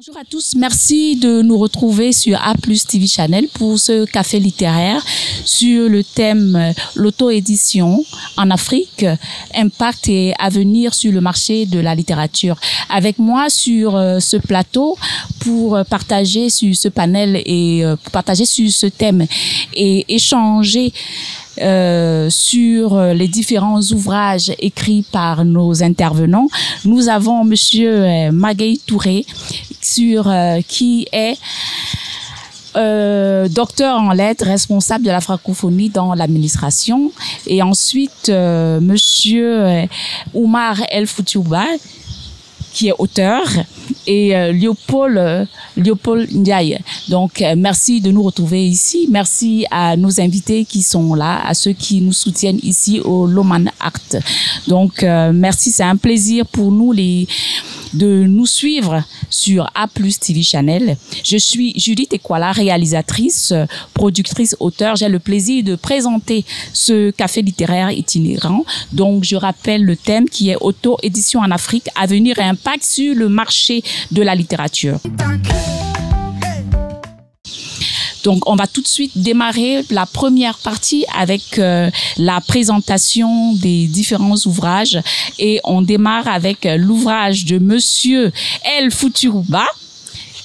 Bonjour à tous, merci de nous retrouver sur A+ TV Channel pour ce café littéraire sur le thème l'auto-édition en Afrique, impact et avenir sur le marché de la littérature. Avec moi sur ce plateau pour partager sur ce panel et partager sur ce thème et échanger sur les différents ouvrages écrits par nos intervenants. Nous avons Monsieur Magaye Touré, qui est docteur en lettres, responsable de la francophonie dans l'administration. Et ensuite, Monsieur Oumar El Foutiouba, qui est auteur, et Léopold Ndiaye. Donc, merci de nous retrouver ici. Merci à nos invités qui sont là, à ceux qui nous soutiennent ici au Loman Art. Donc, merci. C'est un plaisir pour nous de nous suivre sur A+ TV Channel. Je suis Judith Ekwala, réalisatrice, productrice, auteur. J'ai le plaisir de présenter ce café littéraire itinérant. Donc, je rappelle le thème qui est auto-édition en Afrique, avenir et impact sur le marché de la littérature. Donc, on va tout de suite démarrer la première partie avec la présentation des différents ouvrages. Et on démarre avec l'ouvrage de Monsieur El Foutiouba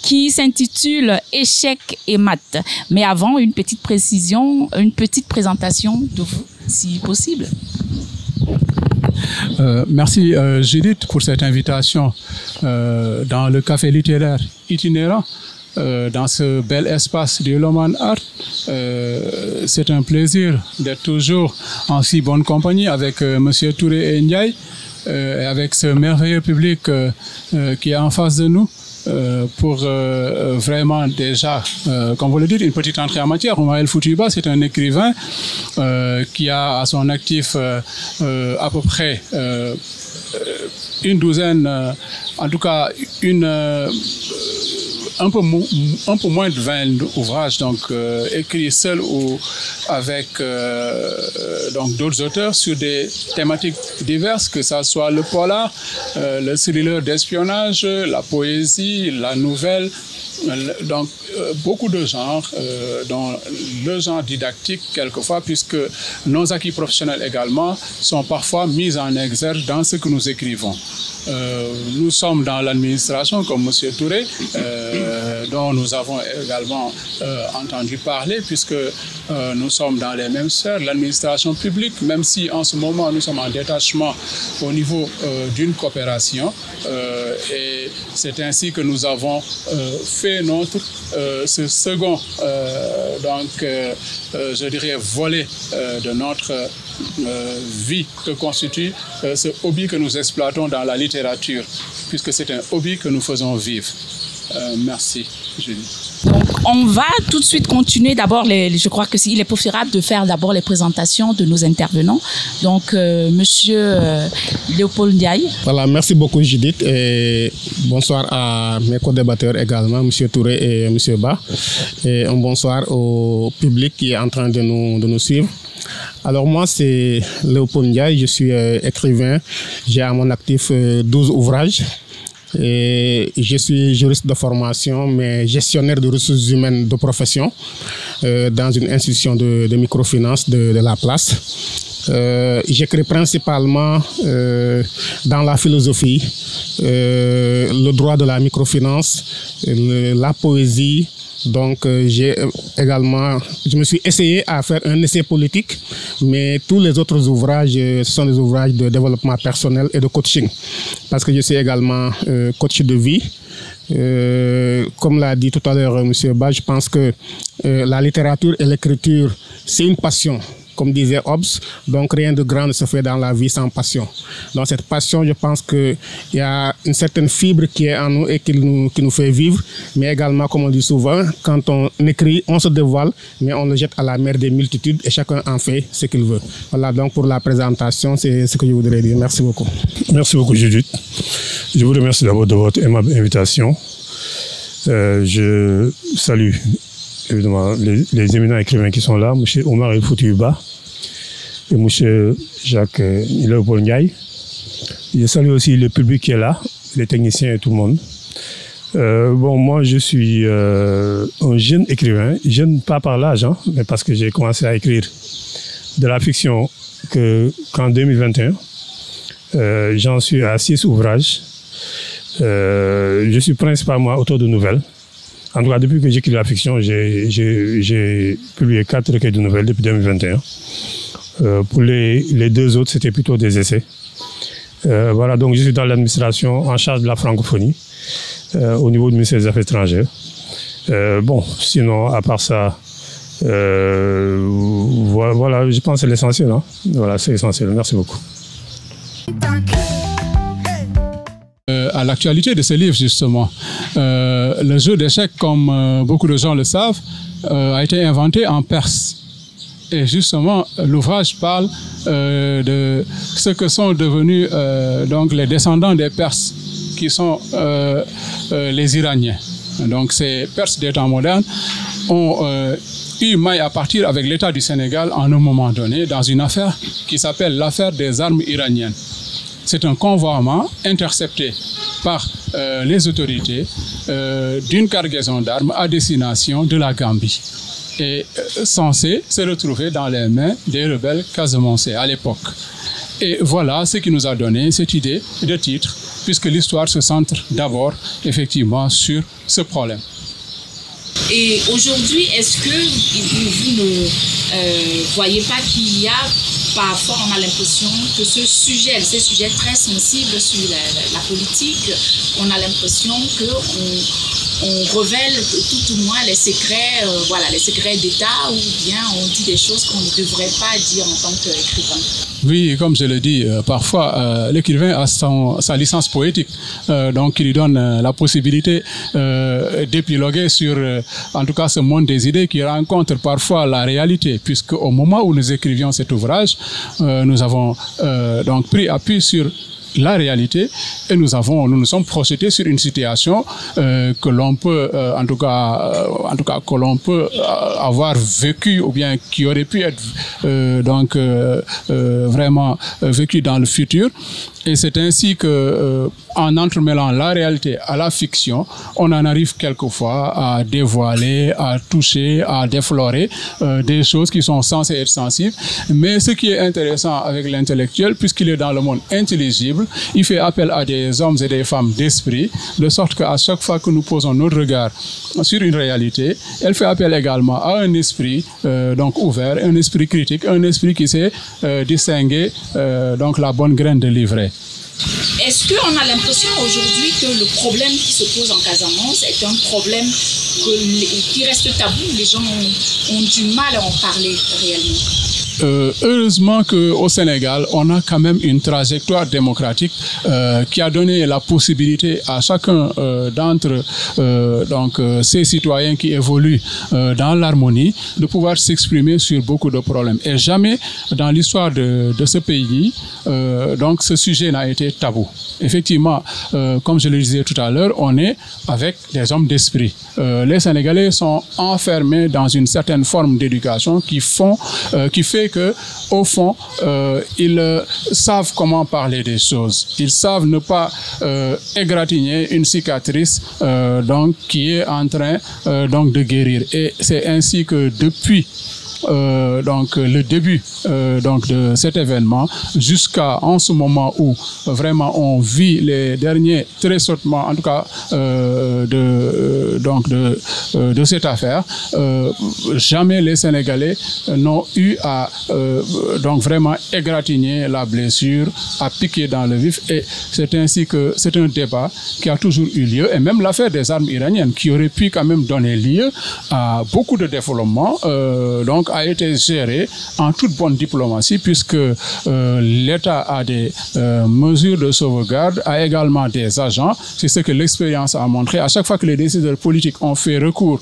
qui s'intitule Échecs et maths. Mais avant, une petite précision, une petite présentation de vous, si possible. Merci Judith pour cette invitation dans le café littéraire itinérant. Dans ce bel espace du Loman Art. C'est un plaisir d'être toujours en si bonne compagnie avec Monsieur Touré et Ndiaye, et avec ce merveilleux public qui est en face de nous. Pour vraiment déjà, comme vous le dites, une petite entrée en matière. Oumar El Foutiouba, c'est un écrivain qui a à son actif à peu près une douzaine, en tout cas un peu moins de 20 ouvrages, donc écrits seul ou avec donc d'autres auteurs sur des thématiques diverses, que ça soit le polar, le thriller d'espionnage, la poésie, la nouvelle. Donc, beaucoup de genres, dont le genre didactique quelquefois, puisque nos acquis professionnels également sont parfois mis en exergue dans ce que nous écrivons. Nous sommes dans l'administration, comme M. Touré, dont nous avons également entendu parler, puisque nous sommes dans les mêmes sphères, l'administration publique, même si en ce moment nous sommes en détachement au niveau d'une coopération. Et c'est ainsi que nous avons fait ce second, je dirais, volet de notre vie que constitue ce hobby que nous exploitons dans la littérature, puisque c'est un hobby que nous faisons vivre. Merci, Julie. Donc, on va tout de suite continuer. D'abord, je crois qu'il est préférable de faire d'abord les présentations de nos intervenants. Donc, Monsieur Léopold Ndiaye. Voilà, merci beaucoup, Judith. Et bonsoir à mes co-débatteurs également, Monsieur Touré et Monsieur Ba. Et un bonsoir au public qui est en train de nous suivre. Alors moi, c'est Léopold Ndiaye, je suis écrivain. J'ai à mon actif 12 ouvrages. Et je suis juriste de formation, mais gestionnaire de ressources humaines de profession dans une institution de microfinance de la place. J'écris principalement dans la philosophie, le droit de la microfinance, la poésie. Donc, je me suis essayé à faire un essai politique, mais tous les autres ouvrages, ce sont des ouvrages de développement personnel et de coaching, parce que je suis également coach de vie. Comme l'a dit tout à l'heure M. Ba, je pense que la littérature et l'écriture, c'est une passion. Comme disait Hobbes, donc rien de grand ne se fait dans la vie sans passion. Donc cette passion, je pense qu'il y a une certaine fibre qui est en nous et qui nous fait vivre, mais également, comme on dit souvent, quand on écrit, on se dévoile, mais on le jette à la mer des multitudes et chacun en fait ce qu'il veut. Voilà, donc pour la présentation, c'est ce que je voudrais dire. Merci beaucoup. Merci beaucoup, Judith. Je vous remercie d'abord de votre aimable invitation. Je salue évidemment les éminents écrivains qui sont là, M. Oumar El Foutiouba et M. Jacques Léopold Ndiaye. Je salue aussi le public qui est là, les techniciens et tout le monde. Bon, moi, je suis un jeune écrivain, jeune pas par l'âge, hein, mais parce que j'ai commencé à écrire de la fiction qu'en 2021. J'en suis à 6 ouvrages. Je suis principalement auteur de nouvelles. En tout cas, depuis que j'écris la fiction, j'ai publié 4 recueils de nouvelles depuis 2021. Pour les 2 autres, c'était plutôt des essais. Voilà, donc je suis dans l'administration en charge de la francophonie au niveau du ministère des Affaires étrangères. Bon, sinon, à part ça, voilà, je pense que c'est l'essentiel. Hein. Voilà, c'est essentiel. Merci beaucoup. À l'actualité de ce livre, justement, le jeu d'échecs, comme beaucoup de gens le savent, a été inventé en Perse. Et justement, l'ouvrage parle de ce que sont devenus donc les descendants des Perses, qui sont les Iraniens. Donc ces Perses des temps modernes ont eu maille à partir avec l'État du Sénégal en un moment donné dans une affaire qui s'appelle l'affaire des armes iraniennes. C'est un convoiement intercepté par les autorités d'une cargaison d'armes à destination de la Gambie et censé se retrouver dans les mains des rebelles casamançais à l'époque. Et voilà ce qui nous a donné cette idée de titre, puisque l'histoire se centre d'abord effectivement sur ce problème. Et aujourd'hui, est-ce que vous ne voyez pas qu'il y a, parfois on a l'impression que ces sujets très sensibles sur la politique, on a l'impression qu'on révèle tout au moins les secrets, les secrets d'État, ou bien on dit des choses qu'on ne devrait pas dire en tant qu'écrivain? Oui, comme je le dis, parfois l'écrivain a sa licence poétique, donc qui lui donne la possibilité d'épiloguer sur, en tout cas, ce monde des idées qui rencontre parfois la réalité, puisque au moment où nous écrivions cet ouvrage, nous avons donc pris appui sur la réalité et nous nous sommes projetés sur une situation que l'on peut en tout cas que l'on peut avoir vécu, ou bien qui aurait pu être vraiment vécu dans le futur. Et c'est ainsi que en entremêlant la réalité à la fiction, on en arrive quelquefois à dévoiler, à toucher, à déflorer des choses qui sont censées être sensibles. Mais ce qui est intéressant avec l'intellectuel, puisqu'il est dans le monde intelligible, il fait appel à des hommes et des femmes d'esprit, de sorte qu'à chaque fois que nous posons notre regard sur une réalité, elle fait appel également à un esprit donc ouvert, un esprit critique, un esprit qui sait distinguer donc la bonne graine de l'ivraie. Est-ce qu'on a l'impression aujourd'hui que le problème qui se pose en Casamance est un problème qui reste tabou? Les gens ont du mal à en parler réellement. Heureusement qu'au Sénégal, on a quand même une trajectoire démocratique qui a donné la possibilité à chacun d'entre ces citoyens qui évoluent dans l'harmonie de pouvoir s'exprimer sur beaucoup de problèmes. Et jamais dans l'histoire de ce pays, donc ce sujet n'a été tabou. Effectivement, comme je le disais tout à l'heure, on est avec des hommes d'esprit. Les Sénégalais sont enfermés dans une certaine forme d'éducation qui fait que, au fond, ils savent comment parler des choses. Ils savent ne pas égratigner une cicatrice qui est en train de guérir. Et c'est ainsi que depuis le début de cet événement jusqu'à en ce moment où vraiment on vit les derniers tressautements, en tout cas de cette affaire, jamais les Sénégalais n'ont eu à vraiment égratigner la blessure, à piquer dans le vif, et c'est ainsi que c'est un débat qui a toujours eu lieu, et même l'affaire des armes iraniennes qui aurait pu quand même donner lieu à beaucoup de développements a été géré en toute bonne diplomatie, puisque l'État a des mesures de sauvegarde, a également des agents. C'est ce que l'expérience a montré. À chaque fois que les décideurs politiques ont fait recours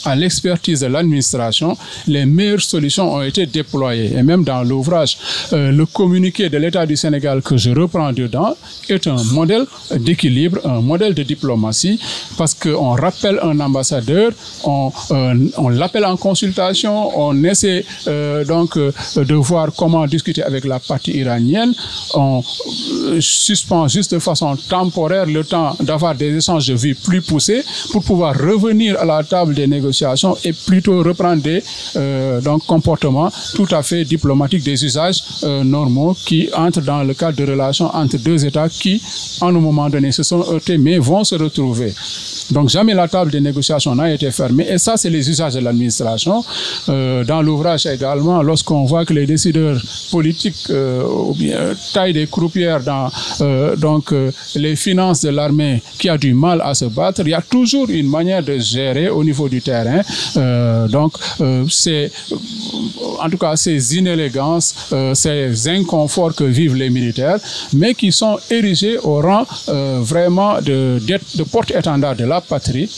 à l'expertise de l'administration, les meilleures solutions ont été déployées. Et même dans l'ouvrage, le communiqué de l'État du Sénégal que je reprends dedans est un modèle d'équilibre, un modèle de diplomatie, parce qu'on rappelle un ambassadeur, on l'appelle en consultation, on essaie essaie de voir comment discuter avec la partie iranienne. On suspend juste de façon temporaire le temps d'avoir des échanges de vues plus poussés pour pouvoir revenir à la table des négociations et plutôt reprendre des comportements tout à fait diplomatiques, des usages normaux qui entrent dans le cadre de relations entre deux États qui, à un moment donné, se sont heurtés mais vont se retrouver. Donc jamais la table des négociations n'a été fermée et ça c'est les usages de l'administration. Dans l'ouvrage également, lorsqu'on voit que les décideurs politiques ou bien taillent des croupières dans les finances de l'armée qui a du mal à se battre, il y a toujours une manière de gérer au niveau du terrain. C'est en tout cas ces inélégances, ces inconforts que vivent les militaires, mais qui sont érigés au rang vraiment de porte-étendard de la patrie,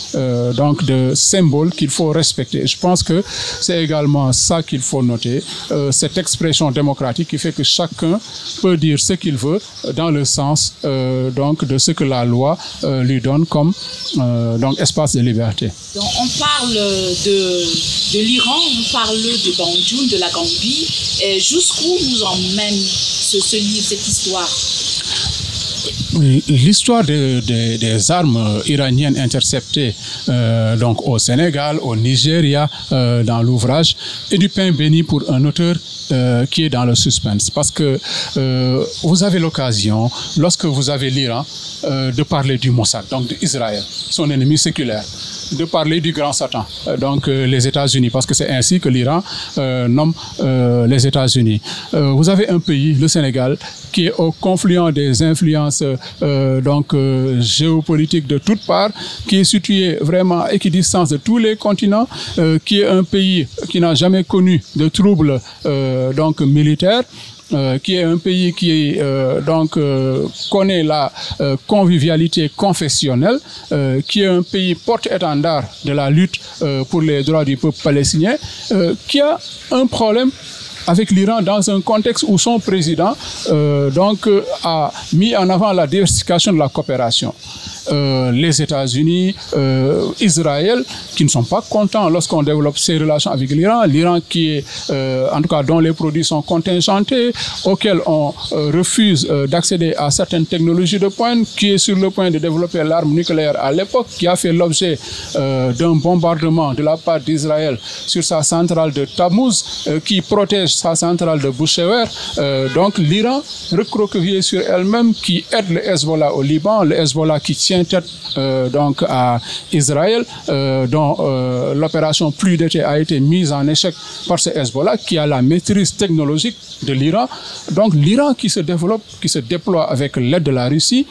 donc de symbole qu'il faut respecter. Je pense que c'est également ça qu'il faut noter, cette expression démocratique qui fait que chacun peut dire ce qu'il veut dans le sens de ce que la loi lui donne comme espace de liberté. Donc on parle de l'Iran, on parle de Banjoun, de la Gambie. Jusqu'où nous emmène ce livre, cette histoire? L'histoire des armes iraniennes interceptées au Sénégal, au Nigeria, dans l'ouvrage, est du pain béni pour un auteur qui est dans le suspense. Parce que vous avez l'occasion, lorsque vous avez l'Iran, de parler du Mossad, donc d'Israël, son ennemi séculaire, de parler du grand Satan, les États-Unis, parce que c'est ainsi que l'Iran nomme les États-Unis. Vous avez un pays, le Sénégal, qui est au confluent des influences géopolitiques de toutes parts, qui est situé vraiment à équidistance de tous les continents, qui est un pays qui n'a jamais connu de troubles militaires, qui est un pays qui connaît la convivialité confessionnelle, qui est un pays porte-étendard de la lutte pour les droits du peuple palestinien, qui a un problème avec l'Iran dans un contexte où son président a mis en avant la diversification de la coopération. Les États-Unis, Israël, qui ne sont pas contents lorsqu'on développe ces relations avec l'Iran. L'Iran qui est, en tout cas, dont les produits sont contingentés, auxquels on refuse d'accéder à certaines technologies de pointe, qui est sur le point de développer l'arme nucléaire à l'époque, qui a fait l'objet d'un bombardement de la part d'Israël sur sa centrale de Tammuz, qui protège sa centrale de Bouchewer. Donc l'Iran, recroquevillé sur elle-même, qui aide le Hezbollah au Liban, le Hezbollah qui tient tête à Israël, dont l'opération Pluie d'été a été mise en échec par ce Hezbollah qui a la maîtrise technologique de l'Iran. Donc l'Iran qui se développe, qui se déploie avec l'aide de la Russie,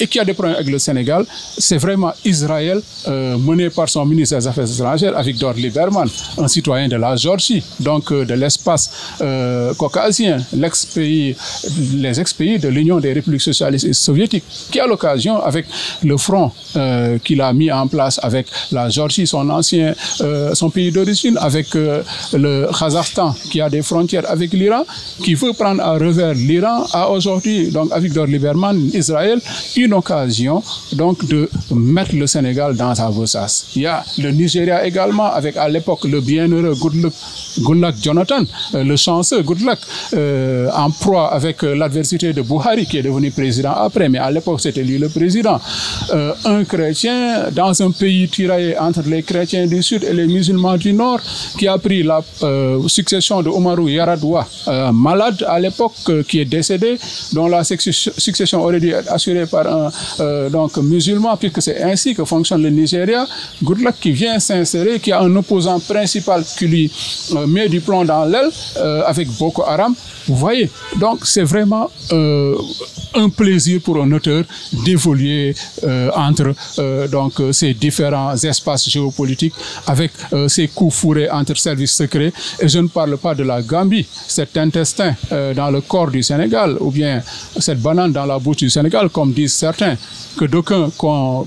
et qui a des problèmes avec le Sénégal, c'est vraiment Israël mené par son ministre des Affaires étrangères, Avigdor Lieberman, un citoyen de la Géorgie, donc de l'espace caucasien, les ex-pays de l'Union des républiques socialistes et soviétiques, qui a l'occasion, avec le front qu'il a mis en place avec la Géorgie, son pays d'origine, avec le Kazakhstan, qui a des frontières avec l'Iran, qui veut prendre à revers l'Iran, a aujourd'hui, donc Avigdor Lieberman, Israël, une occasion donc de mettre le Sénégal dans sa besace. Il y a le Nigeria également, avec à l'époque le bienheureux Goodluck Jonathan, le chanceux Goodluck, en proie avec l'adversité de Buhari, qui est devenu président après, mais à l'époque c'était lui le président. Un chrétien dans un pays tiraillé entre les chrétiens du Sud et les musulmans du Nord, qui a pris la succession de Oumarou Yaradua, malade à l'époque, qui est décédé, dont la succession aurait dû être assurée par un musulman, puisque c'est ainsi que fonctionne le Nigeria. Goodluck qui vient s'insérer, qui a un opposant principal qui lui met du plomb dans l'aile, avec Boko Haram. Vous voyez, donc c'est vraiment un plaisir pour un auteur d'évoluer entre ces différents espaces géopolitiques, avec ces coups fourrés entre services secrets. Et je ne parle pas de la Gambie, cet intestin dans le corps du Sénégal, ou bien cette banane dans la bouche du Sénégal, comme disent certains, que d'aucuns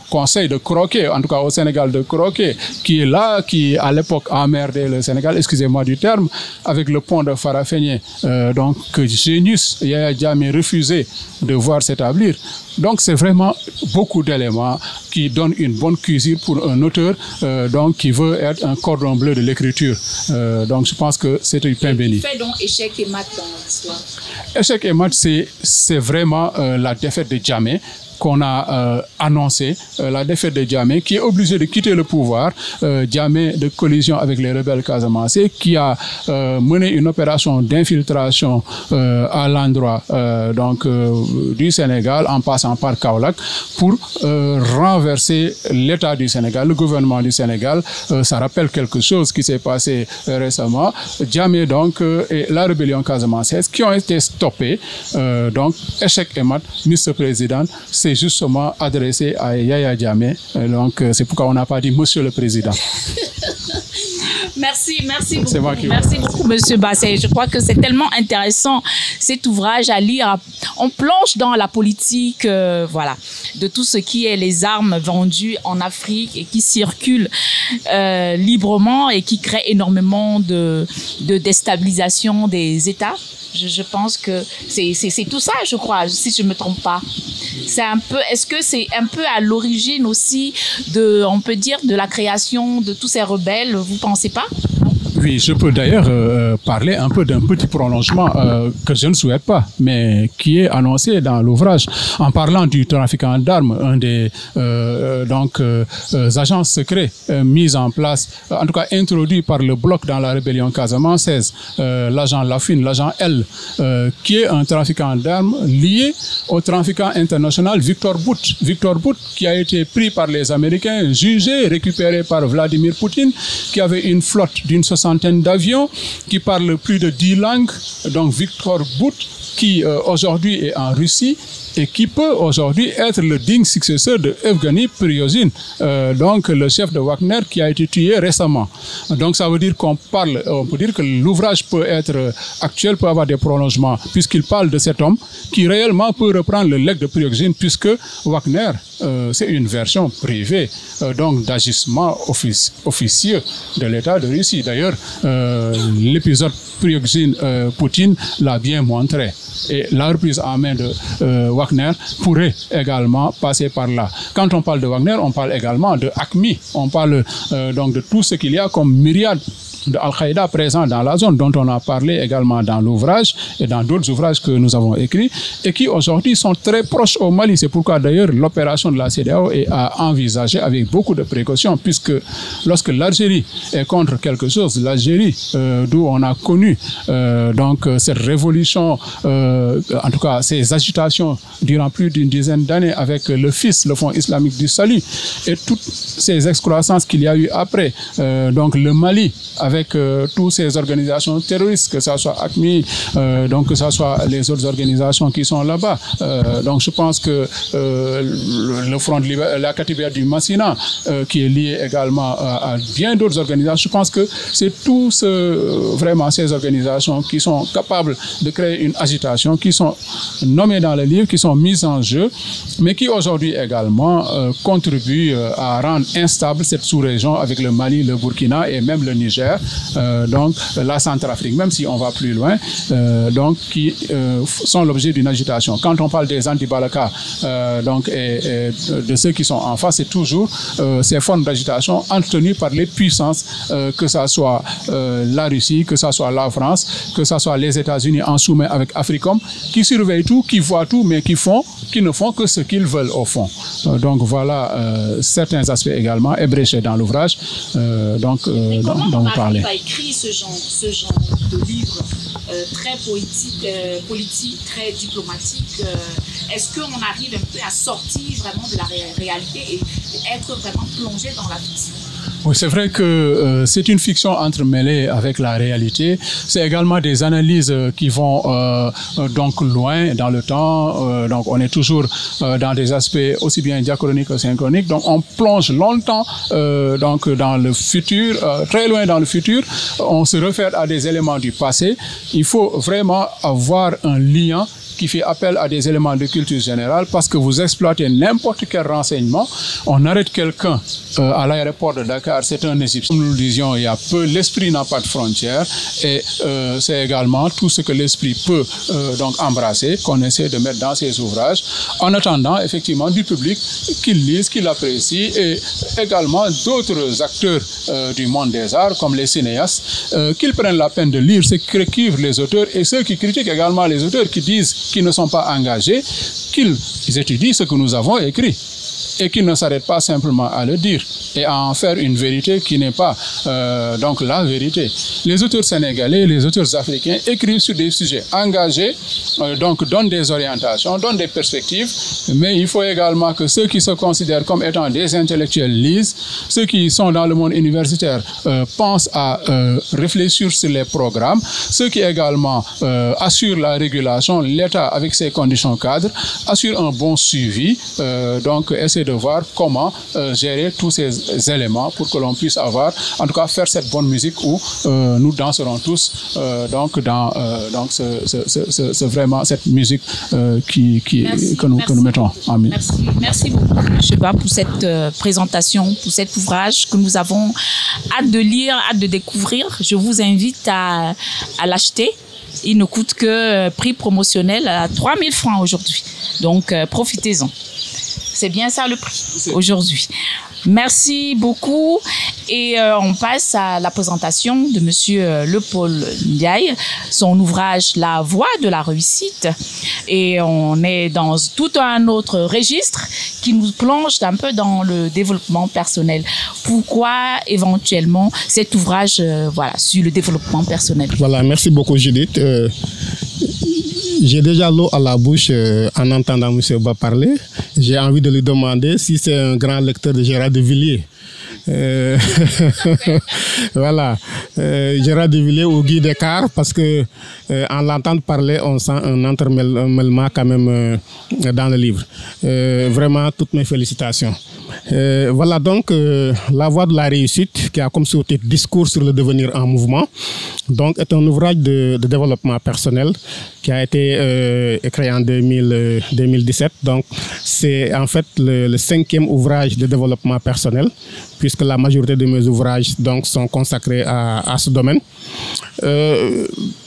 conseillent de croquer, en tout cas au Sénégal de croquer, qui est là, qui à l'époque a emmerdé le Sénégal, excusez-moi du terme, avec le pont de Farafenni, que Genius Yaya Jammeh refusait de voir s'établir. Donc c'est vraiment beaucoup d'éléments qui donnent une bonne cuisine pour un auteur donc qui veut être un cordon bleu de l'écriture. Donc je pense que c'est du pain béni. Fait donc échec et mat dans l'histoire. Échec et mat, c'est vraiment la défaite de Jammeh qu'on a annoncé, la défaite de Jammeh, qui est obligé de quitter le pouvoir, Jammeh de collision avec les rebelles casamançais, qui a mené une opération d'infiltration à l'endroit du Sénégal, en passant par Kaolack, pour renverser l'État du Sénégal, le gouvernement du Sénégal. Ça rappelle quelque chose qui s'est passé récemment. Jammeh donc et la rébellion casamançaise qui ont été stoppés. Donc échec et mat, Mr. Président, c'est justement adressé à Yaya Jammeh. Donc, c'est pourquoi on n'a pas dit Monsieur le Président. Merci beaucoup. Merci beaucoup, Monsieur Bassey. Je crois que c'est tellement intéressant cet ouvrage à lire. On plonge dans la politique, voilà, de tout ce qui est les armes vendues en Afrique et qui circulent librement et qui créent énormément de déstabilisation des États. Je pense que c'est tout ça, je crois, si je ne me trompe pas. Est-ce que c'est un peu à l'origine aussi on peut dire, de la création de tous ces rebelles, vous ne pensez pas? Oui, je peux d'ailleurs parler un peu d'un petit prolongement que je ne souhaite pas, mais qui est annoncé dans l'ouvrage. En parlant du trafiquant d'armes, un des agents secrets mis en place, en tout cas introduit par le bloc dans la rébellion casamançaise, l'agent Lafine, l'agent L, qui est un trafiquant d'armes lié au trafiquant international Victor Bout. Victor Bout qui a été pris par les Américains, jugé, récupéré par Vladimir Poutine, qui avait une flotte d'une soixantaine d'avions, qui parle plus de 10 langues. Donc Victor Bout, qui aujourd'hui est en Russie et qui peut aujourd'hui être le digne successeur de Evgeny Prigojine, donc le chef de Wagner qui a été tué récemment. Donc ça veut dire on peut dire que l'ouvrage peut être actuel, peut avoir des prolongements, puisqu'il parle de cet homme qui réellement peut reprendre le legs de Prigojine, puisque Wagner, c'est une version privée donc d'agissement officieux de l'État de Russie. D'ailleurs, l'épisode Prigojine-Poutine l'a bien montré. Et la reprise en main de Wagner pourrait également passer par là. Quand on parle de Wagner, on parle également de AQMI. On parle donc de tout ce qu'il y a comme myriade de Al-Qaïda présent dans la zone, dont on a parlé également dans l'ouvrage et dans d'autres ouvrages que nous avons écrits, et qui aujourd'hui sont très proches au Mali. C'est pourquoi d'ailleurs l'opération de la CEDEAO est à envisager avec beaucoup de précautions, puisque lorsque l'Algérie est contre quelque chose, l'Algérie, d'où on a connu cette révolution, en tout cas ces agitations durant plus d'une dizaine d'années avec le FIS, le Fonds islamique du salut, et toutes ces excroissances qu'il y a eu après, donc le Mali, avec toutes ces organisations terroristes, que ce soit AQMI, donc que ce soit les autres organisations qui sont là-bas. Donc je pense que le Front de la Katiba du Massina, qui est lié également à bien d'autres organisations, je pense que c'est tous vraiment ces organisations qui sont capables de créer une agitation, qui sont nommées dans le livre, qui sont mises en jeu, mais qui aujourd'hui également contribuent à rendre instable cette sous-région avec le Mali, le Burkina et même le Niger. Donc la Centrafrique, même si on va plus loin, donc qui sont l'objet d'une agitation. Quand on parle des anti-Balaka, donc et de ceux qui sont en face, c'est toujours ces formes d'agitation entretenues par les puissances, que ce soit la Russie, que ce soit la France, que ce soit les États-Unis en sous-main avec Africom, qui surveillent tout, qui voient tout, mais qui ne font que ce qu'ils veulent au fond. Donc voilà certains aspects également ébréchés dans l'ouvrage dont vous parlez. Pas écrit ce genre de livre très politique, très diplomatique. Est-ce qu'on arrive un peu à sortir vraiment de la réalité et être vraiment plongé dans la fiction? Oui, c'est vrai que c'est une fiction entremêlée avec la réalité. C'est également des analyses qui vont donc loin dans le temps. Donc on est toujours dans des aspects aussi bien diachroniques que synchroniques. Donc on plonge longtemps donc dans le futur, très loin dans le futur. On se réfère à des éléments du passé. Il faut vraiment avoir un lien qui fait appel à des éléments de culture générale parce que vous exploitez n'importe quel renseignement. On arrête quelqu'un à l'aéroport de Dakar, c'est un Égyptien. Comme nous le disions, il y a peu, l'esprit n'a pas de frontières et c'est également tout ce que l'esprit peut donc embrasser qu'on essaie de mettre dans ses ouvrages en attendant effectivement du public qu'il lise, qu'il apprécie et également d'autres acteurs du monde des arts comme les cinéastes qu'ils prennent la peine de lire ce qu'écrivent les auteurs et ceux qui critiquent également les auteurs qui disent qu'ils ne sont pas engagés, qu'ils étudient ce que nous avons écrit et qu'ils ne s'arrêtent pas simplement à le dire et à en faire une vérité qui n'est pas donc la vérité. Les auteurs sénégalais, les auteurs africains écrivent sur des sujets engagés, donc donnent des orientations, donnent des perspectives, mais il faut également que ceux qui se considèrent comme étant des intellectuels lisent, ceux qui sont dans le monde universitaire pensent à réfléchir sur les programmes, ceux qui également assurent la régulation, l'État avec ses conditions cadres, assurent un bon suivi, donc essayer de voir comment gérer tous ces éléments pour que l'on puisse avoir, en tout cas faire cette bonne musique où nous danserons tous donc dans donc vraiment cette musique que nous mettons en musique. Merci beaucoup, M. Ba, pour cette présentation, pour cet ouvrage que nous avons hâte de lire, hâte de découvrir. Je vous invite à l'acheter. Il ne coûte que prix promotionnel à 3 000 francs aujourd'hui. Donc, profitez-en. C'est bien ça le prix aujourd'hui. Merci beaucoup et on passe à la présentation de Monsieur Leopold Ndiaye, son ouvrage La Voie de la réussite, et on est dans tout un autre registre qui nous plonge un peu dans le développement personnel. Pourquoi éventuellement cet ouvrage voilà, sur le développement personnel? Voilà, merci beaucoup Judith. J'ai déjà l'eau à la bouche en entendant M. Ba parler. J'ai envie de lui demander si c'est un grand lecteur de Gérard de Villiers. Voilà, Gérard de Villiers ou Guy Descartes, parce que en l'entendant parler, on sent un entremêlement quand même dans le livre. Vraiment, toutes mes félicitations. Voilà donc La Voie de la réussite, qui a comme sous-titre Discours sur le devenir en mouvement. Donc, est un ouvrage de développement personnel qui a été écrit en 2017. Donc, c'est en fait le 5e ouvrage de développement personnel, puisque la majorité de mes ouvrages donc, sont consacrés à ce domaine.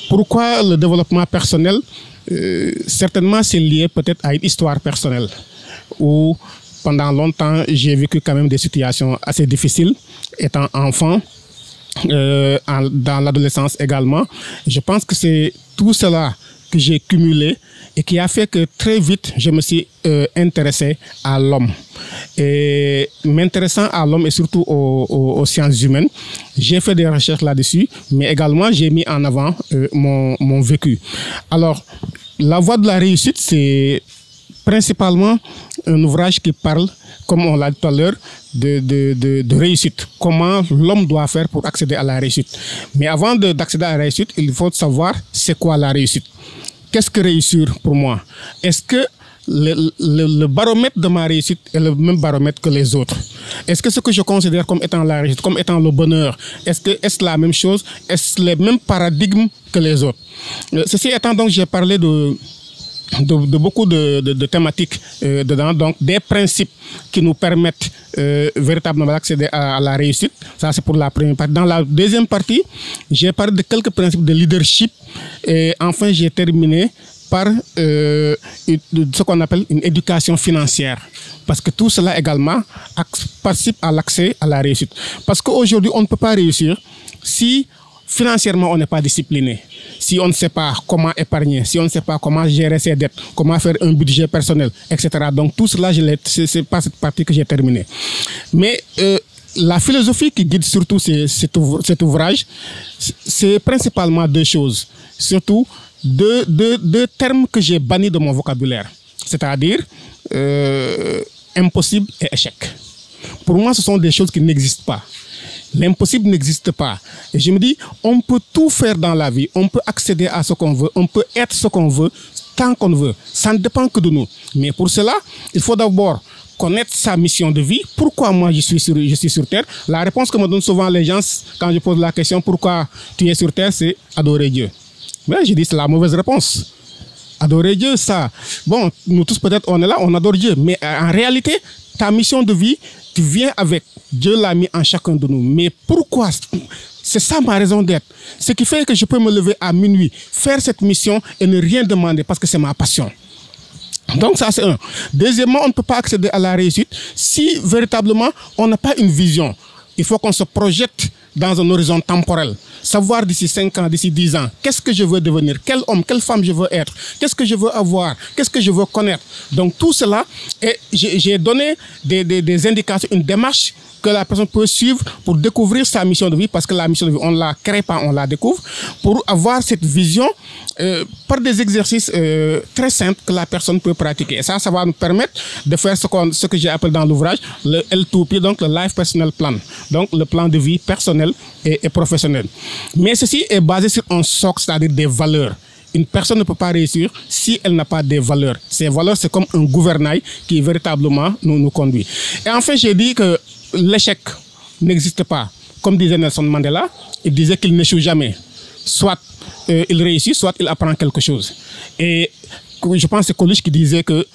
Pourquoi le développement personnel? Certainement, c'est lié peut-être à une histoire personnelle, où pendant longtemps, j'ai vécu quand même des situations assez difficiles, étant enfant, dans l'adolescence également. Je pense que c'est tout cela que j'ai cumulé et qui a fait que très vite, je me suis intéressé à l'homme. Et m'intéressant à l'homme et surtout aux sciences humaines, j'ai fait des recherches là-dessus, mais également j'ai mis en avant mon vécu. Alors, La Voie de la réussite, c'est principalement un ouvrage qui parle, comme on l'a dit tout à l'heure, de réussite. Comment l'homme doit faire pour accéder à la réussite. Mais avant d'accéder à la réussite, il faut savoir c'est quoi la réussite. Qu'est-ce que réussir pour moi? Est-ce que le baromètre de ma réussite est le même baromètre que les autres? Est-ce que ce que je considère comme étant la réussite, comme étant le bonheur, est-ce la même chose? Est-ce les mêmes paradigmes que les autres? Ceci étant, donc, j'ai parlé de beaucoup de thématiques dedans, donc des principes qui nous permettent véritablement d'accéder à la réussite. Ça, c'est pour la première partie. Dans la deuxième partie, j'ai parlé de quelques principes de leadership et enfin, j'ai terminé par ce qu'on appelle une éducation financière. Parce que tout cela également participe à l'accès à la réussite. Parce qu'aujourd'hui, on ne peut pas réussir si financièrement on n'est pas discipliné, si on ne sait pas comment épargner, si on ne sait pas comment gérer ses dettes, comment faire un budget personnel, etc. Donc tout cela, c'est pas cette partie que j'ai terminée. Mais la philosophie qui guide surtout cet ouvrage, c'est principalement deux choses. Surtout deux termes que j'ai bannis de mon vocabulaire. C'est-à-dire impossible et échec. Pour moi, ce sont des choses qui n'existent pas. L'impossible n'existe pas. Et je me dis, on peut tout faire dans la vie, on peut accéder à ce qu'on veut, on peut être ce qu'on veut, tant qu'on veut. Ça ne dépend que de nous. Mais pour cela, il faut d'abord connaître sa mission de vie. Pourquoi moi je suis sur Terre? La réponse que me donnent souvent les gens quand je pose la question, pourquoi tu es sur Terre, c'est adorer Dieu. Mais je dis, c'est la mauvaise réponse. Adorer Dieu, ça, bon, nous tous peut-être on est là, on adore Dieu, mais en réalité, ta mission de vie, tu viens avec. Dieu l'a mis en chacun de nous. Mais pourquoi? C'est ça ma raison d'être. Ce qui fait que je peux me lever à minuit, faire cette mission et ne rien demander parce que c'est ma passion. Donc ça c'est un. Deuxièmement, on ne peut pas accéder à la réussite si véritablement on n'a pas une vision. Il faut qu'on se projette dans un horizon temporel. Savoir d'ici 5 ans, d'ici 10 ans, qu'est-ce que je veux devenir, quel homme, quelle femme je veux être, qu'est-ce que je veux avoir, qu'est-ce que je veux connaître. Donc tout cela, et j'ai donné des indications, une démarche que la personne peut suivre pour découvrir sa mission de vie, parce que la mission de vie, on ne la crée pas, on la découvre, pour avoir cette vision par des exercices très simples que la personne peut pratiquer. Et ça va nous permettre de faire ce que j'ai appelé dans l'ouvrage le L2P, donc le Life Personal Plan, donc le plan de vie personnel et professionnel. Mais ceci est basé sur un socle, c'est-à-dire des valeurs. Une personne ne peut pas réussir si elle n'a pas des valeurs. Ces valeurs, c'est comme un gouvernail qui véritablement nous conduit. Et enfin, j'ai dit que l'échec n'existe pas. Comme disait Nelson Mandela, il disait qu'il n'échoue jamais. Soit il réussit, soit il apprend quelque chose. Et je pense que c'est Coluche qui disait que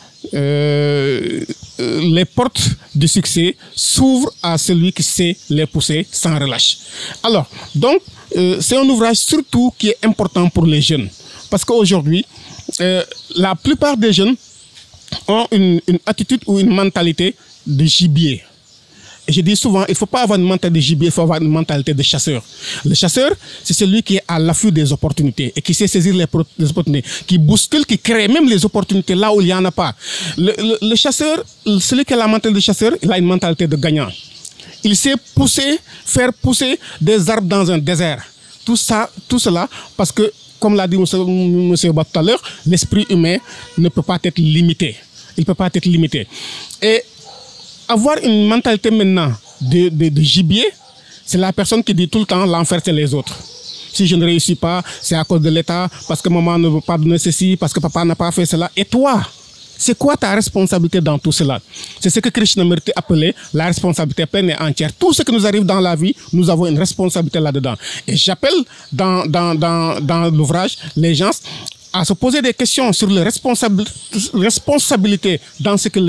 les portes du succès s'ouvrent à celui qui sait les pousser sans relâche. Alors, donc, c'est un ouvrage surtout qui est important pour les jeunes. Parce qu'aujourd'hui, la plupart des jeunes ont une attitude ou une mentalité de gibier. Et je dis souvent, il ne faut pas avoir une mentalité de gibier, il faut avoir une mentalité de chasseur. Le chasseur, c'est celui qui est à l'affût des opportunités et qui sait saisir les opportunités, qui bouscule, qui crée même les opportunités là où il n'y en a pas. Le chasseur, celui qui a la mentalité de chasseur, il a une mentalité de gagnant. Il sait faire pousser des arbres dans un désert. Tout cela, parce que, comme l'a dit M. Ba tout à l'heure, l'esprit humain ne peut pas être limité. Il ne peut pas être limité. Et avoir une mentalité maintenant de gibier, c'est la personne qui dit tout le temps l'enfer c'est les autres. Si je ne réussis pas, c'est à cause de l'État, parce que maman ne veut pas donner ceci, parce que papa n'a pas fait cela. Et toi, c'est quoi ta responsabilité dans tout cela? C'est ce que Krishnamurti appelait la responsabilité pleine et entière. Tout ce qui nous arrive dans la vie, nous avons une responsabilité là-dedans. Et j'appelle dans l'ouvrage les gens à se poser des questions sur les responsabilités dans ce qui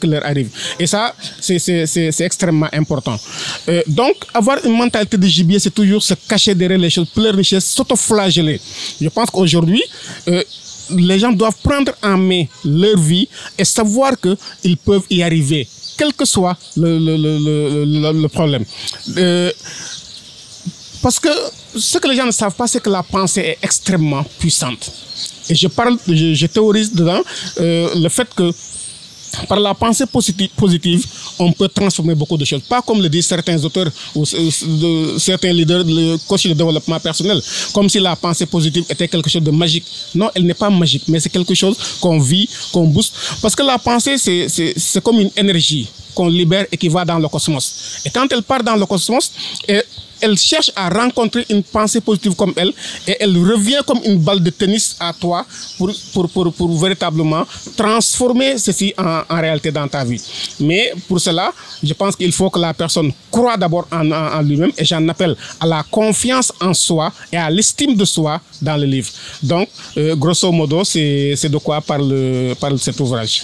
leur arrive. Et ça, c'est extrêmement important. Donc, avoir une mentalité de gibier, c'est toujours se cacher derrière les choses, pleurnicher, s'autoflageller. Je pense qu'aujourd'hui, les gens doivent prendre en main leur vie et savoir qu'ils peuvent y arriver, quel que soit le problème. Parce que ce que les gens ne savent pas, c'est que la pensée est extrêmement puissante. Et je théorise dedans le fait que par la pensée positive, on peut transformer beaucoup de choses. Pas comme le disent certains auteurs ou certains leaders, le coach de développement personnel, comme si la pensée positive était quelque chose de magique. Non, elle n'est pas magique, mais c'est quelque chose qu'on vit, qu'on booste. Parce que la pensée, c'est comme une énergie qu'on libère et qui va dans le cosmos. Et quand elle part dans le cosmos, elle cherche à rencontrer une pensée positive comme elle et elle revient comme une balle de tennis à toi pour véritablement transformer ceci en réalité dans ta vie. Mais pour cela, je pense qu'il faut que la personne croie d'abord en lui-même et j'en appelle à la confiance en soi et à l'estime de soi dans le livre. Donc, grosso modo, c'est de quoi parle cet ouvrage.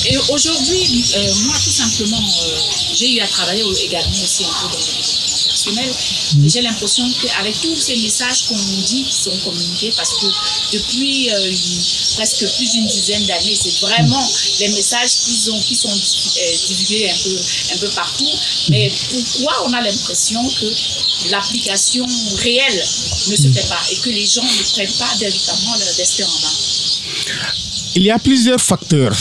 Et aujourd'hui, moi tout simplement, j'ai eu à travailler également aussi un peu dans le développement personnel. J'ai l'impression qu'avec tous ces messages qu'on nous dit, qui sont communiqués, parce que depuis presque plus d'une dizaine d'années, c'est vraiment les messages qui sont divulgués un peu partout. Mais pourquoi on a l'impression que l'application réelle ne se fait pas et que les gens ne prennent pas véritablement leur destin en main? Il y a plusieurs facteurs.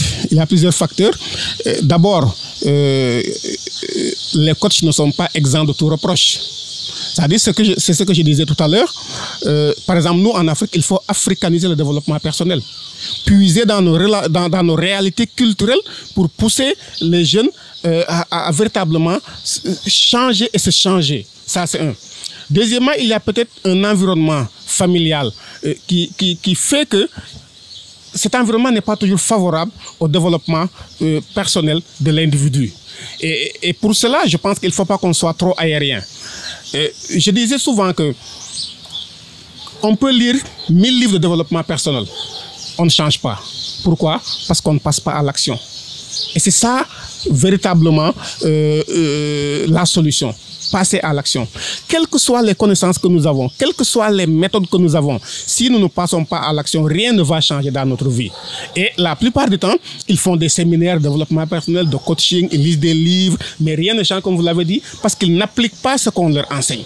D'abord, les coachs ne sont pas exempts de tout reproche. C'est-à-dire, c'est ce que je disais tout à l'heure. Par exemple, nous, en Afrique, il faut africaniser le développement personnel. Puiser dans nos réalités culturelles pour pousser les jeunes à véritablement changer et se changer. Ça, c'est un. Deuxièmement, il y a peut-être un environnement familial qui fait que cet environnement n'est pas toujours favorable au développement personnel de l'individu. Et pour cela, je pense qu'il ne faut pas qu'on soit trop aérien. Je disais souvent que on peut lire 1000 livres de développement personnel. on ne change pas. Pourquoi? Parce qu'on ne passe pas à l'action. Et c'est ça, véritablement, la solution. Passer à l'action. Quelles que soient les connaissances que nous avons, quelles que soient les méthodes que nous avons, si nous ne passons pas à l'action, rien ne va changer dans notre vie. Et la plupart du temps, ils font des séminaires de développement personnel, de coaching, ils lisent des livres, mais rien ne change, comme vous l'avez dit, parce qu'ils n'appliquent pas ce qu'on leur enseigne.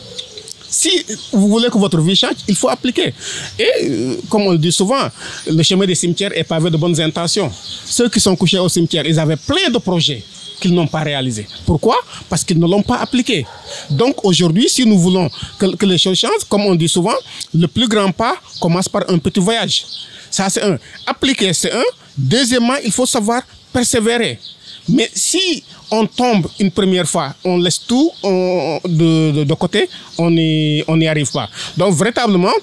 Si vous voulez que votre vie change, il faut appliquer. Et comme on le dit souvent, le chemin des cimetières est pavé de bonnes intentions. Ceux qui sont couchés au cimetière, ils avaient plein de projets qu'ils n'ont pas réalisés. Pourquoi? Parce qu'ils ne l'ont pas appliqué. Donc aujourd'hui, si nous voulons que les choses changent, comme on dit souvent, le plus grand pas commence par un petit voyage. Ça, c'est un. Appliquer, c'est un. Deuxièmement, il faut savoir persévérer. Mais si on tombe une première fois, on laisse tout de côté, on n'y arrive pas. Donc véritablement,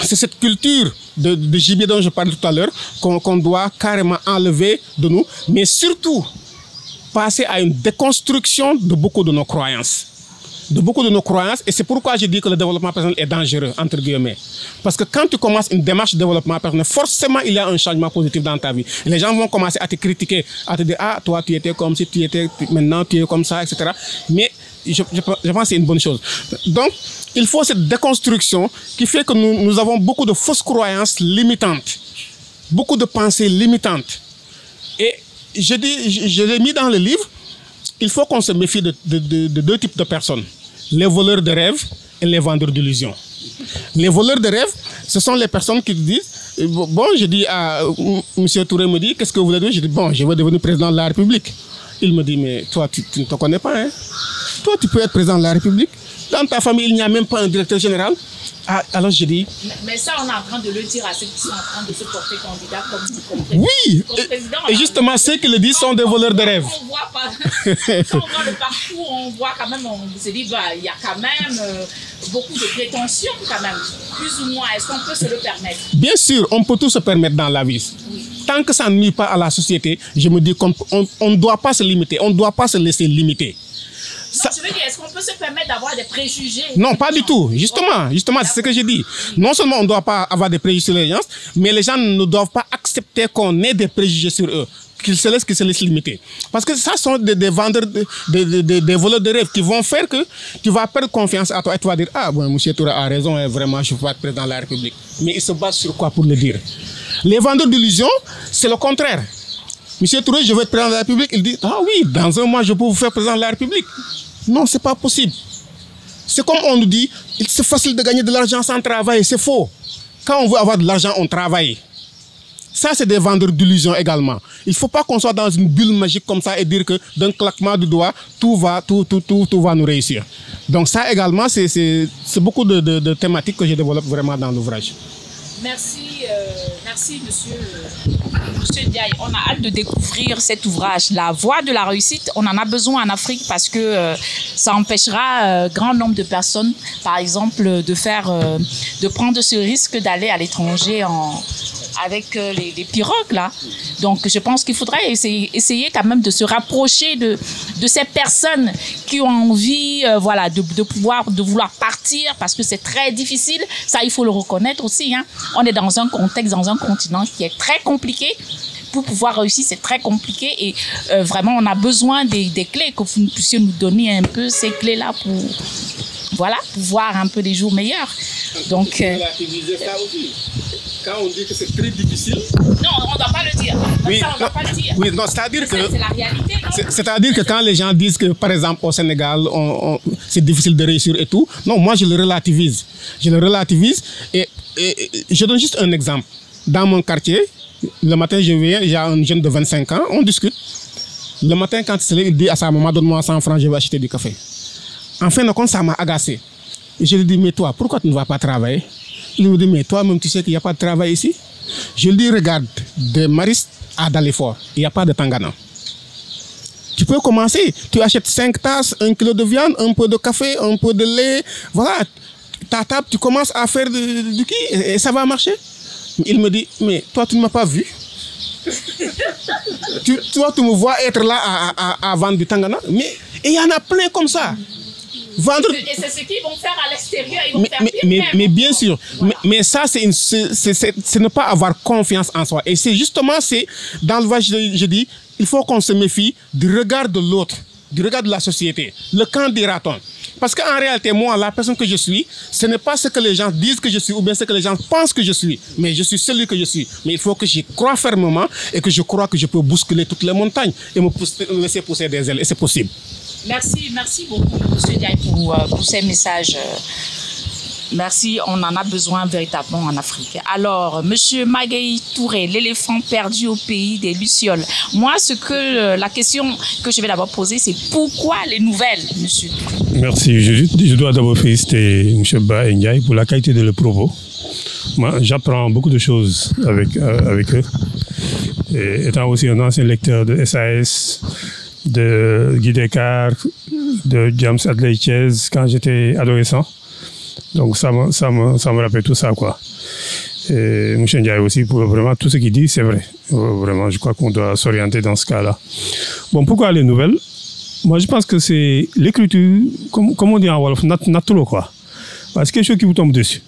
c'est cette culture de gibier dont je parlais tout à l'heure qu'on doit carrément enlever de nous, mais surtout passer à une déconstruction de beaucoup de nos croyances. Et c'est pourquoi je dis que le développement personnel est dangereux, entre guillemets. Parce que quand tu commences une démarche de développement personnel, forcément il y a un changement positif dans ta vie. Et les gens vont commencer à te critiquer, à te dire, ah, toi tu étais comme si, maintenant tu es comme ça, etc. Mais je pense que c'est une bonne chose. Donc, il faut cette déconstruction qui fait que nous avons beaucoup de fausses croyances limitantes, beaucoup de pensées limitantes. Et je l'ai mis dans le livre, il faut qu'on se méfie de deux types de personnes. Les voleurs de rêves et les vendeurs d'illusions. Les voleurs de rêves, ce sont les personnes qui disent, bon, je dis à M. Touré me dit, qu'est-ce que vous voulez dire? Je dis, bon, je veux devenir président de la République. Il me dit, mais toi, tu ne te connais pas, hein? Toi, tu peux être président de la République. Dans ta famille, il n'y a même pas un directeur général. Ah, alors je dis... Mais ça, on est en train de le dire à ceux qui sont en train de se porter candidat comme président. Oui, et justement, ceux qui le disent sont des voleurs de rêves. On voit pas, quand on voit le parcours, on voit quand même, on se dit, bah, il y a quand même beaucoup de prétentions quand même, plus ou moins. Est-ce qu'on peut se le permettre? Bien sûr, on peut tout se permettre dans la vie. Oui. Tant que ça ne nuit pas à la société, je me dis qu'on ne doit pas se limiter, on ne doit pas se laisser limiter. Non, je veux dire, est-ce qu'on peut se permettre d'avoir des préjugés? Non, pas du tout. Justement, c'est ce que j'ai dit. Non seulement on ne doit pas avoir des préjugés sur les gens, mais les gens ne doivent pas accepter qu'on ait des préjugés sur eux, qu'ils se laissent limiter. Parce que ça sont des vendeurs, des voleurs de rêves qui vont faire que tu vas perdre confiance à toi et tu vas dire, ah bon, M. Touré a raison, vraiment, je ne veux pas être président de la République. Mais ils se basent sur quoi pour le dire? Les vendeurs d'illusions, c'est le contraire. M. Touré, je veux être président de la République. Il dit, ah oui, dans un mois, je peux vous faire président de la République. Non, ce n'est pas possible. C'est comme on nous dit, c'est facile de gagner de l'argent sans travailler. C'est faux. Quand on veut avoir de l'argent, on travaille. Ça, c'est des vendeurs d'illusions également. Il ne faut pas qu'on soit dans une bulle magique comme ça et dire que d'un claquement de doigts, tout va nous réussir. Donc ça également, c'est beaucoup de thématiques que je développe vraiment dans l'ouvrage. Merci Monsieur Diaye. On a hâte de découvrir cet ouvrage, La Voie de la réussite. On en a besoin en Afrique parce que ça empêchera grand nombre de personnes, par exemple, de prendre ce risque d'aller à l'étranger avec les pirogues là. Donc je pense qu'il faudrait essayer quand même de se rapprocher de ces personnes qui ont envie de vouloir partir parce que c'est très difficile. Ça, il faut le reconnaître aussi, hein. On est dans un contexte, dans un continent qui est très compliqué. Pour pouvoir réussir, c'est très compliqué et vraiment on a besoin des clés, que vous puissiez nous donner un peu ces clés là pour voir un peu des jours meilleurs. Donc quand on dit que c'est très difficile... Non, on ne doit pas le dire. Oui, non, c'est-à-dire que... C'est la réalité, non? C'est-à-dire que quand les gens disent que, par exemple, au Sénégal, c'est difficile de réussir et tout, non, moi, je le relativise. Et je donne juste un exemple. Dans mon quartier, le matin, je viens, j'ai un jeune de 25 ans, on discute. Le matin, quand il se lève, il dit à sa maman, donne-moi 100 francs, je vais acheter du café. En fin de compte, ça m'a agacé. Et je lui dis, mais toi, pourquoi tu ne vas pas travailler? Il me dit, mais toi-même, tu sais qu'il n'y a pas de travail ici? Je lui dis, regarde, de Maris à Dalifort, il n'y a pas de tangana. Tu peux commencer. Tu achètes 5 tasses, 1 kilo de viande, un peu de café, un peu de lait. Voilà, ta table, tu commences à faire du qui et ça va marcher. Il me dit, mais toi, tu ne m'as pas vu. Toi, tu me vois être là à vendre du tangana. Mais il y en a plein comme ça. Vendre... Et c'est ce qu'ils vont faire à l'extérieur. Ils vont faire mais bien sûr. Voilà. Mais ça, c'est ne pas avoir confiance en soi. Et c'est justement, dans le voyage, je dis, il faut qu'on se méfie du regard de l'autre, du regard de la société, le camp des ratons. Parce qu'en réalité, moi, la personne que je suis, ce n'est pas ce que les gens disent que je suis ou bien ce que les gens pensent que je suis, mais je suis celui que je suis. Mais il faut que j'y croie fermement et que je crois que je peux bousculer toutes les montagnes et me laisser pousser des ailes. Et c'est possible. Merci beaucoup, M. Ndiaye, pour ces messages. Merci, on en a besoin véritablement en Afrique. Alors, M. Magaye Touré, l'éléphant perdu au pays des Lucioles. Moi, la question que je vais d'abord poser, c'est pourquoi les nouvelles, M. Touré? Merci. Je dois d'abord féliciter M. Ba Ndiaye pour la qualité de leurs propos. Moi, j'apprends beaucoup de choses avec eux. Et étant aussi un ancien lecteur de SAS, de Guy Descartes, de James Hadley Chase quand j'étais adolescent. Donc ça me rappelle tout ça, quoi. Et M. Ndiaye aussi, pour vraiment tout ce qu'il dit, c'est vrai. Vraiment, je crois qu'on doit s'orienter dans ce cas-là. Bon, pourquoi les nouvelles? Moi, je pense que c'est l'écriture, comme on dit en Wolof, natulo, quoi. Parce que c'est quelque chose qui vous tombe dessus.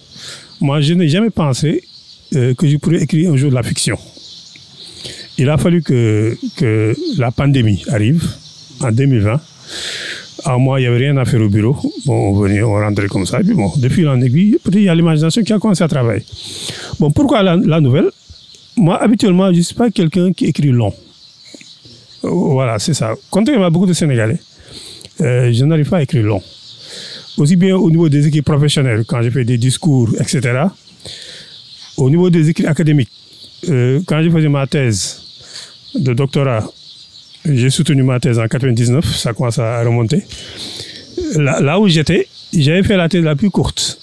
Moi, je n'ai jamais pensé que je pourrais écrire un jour de la fiction. Il a fallu que la pandémie arrive en 2020. À moi, il n'y avait rien à faire au bureau. Bon, on venait, on rentrait comme ça. Et puis bon, depuis l'an aiguille, peut-être il y a l'imagination qui a commencé à travailler. Bon, pourquoi la nouvelle? Moi, habituellement, je ne suis pas quelqu'un qui écrit long. Voilà, c'est ça. Contrairement à beaucoup de Sénégalais, je n'arrive pas à écrire long. Aussi bien au niveau des équipes professionnelles, quand je fais des discours, etc. Au niveau des équipes académiques, quand je faisais ma thèse de doctorat, j'ai soutenu ma thèse en 1999, ça commence à remonter. Là où j'étais, j'avais fait la thèse la plus courte,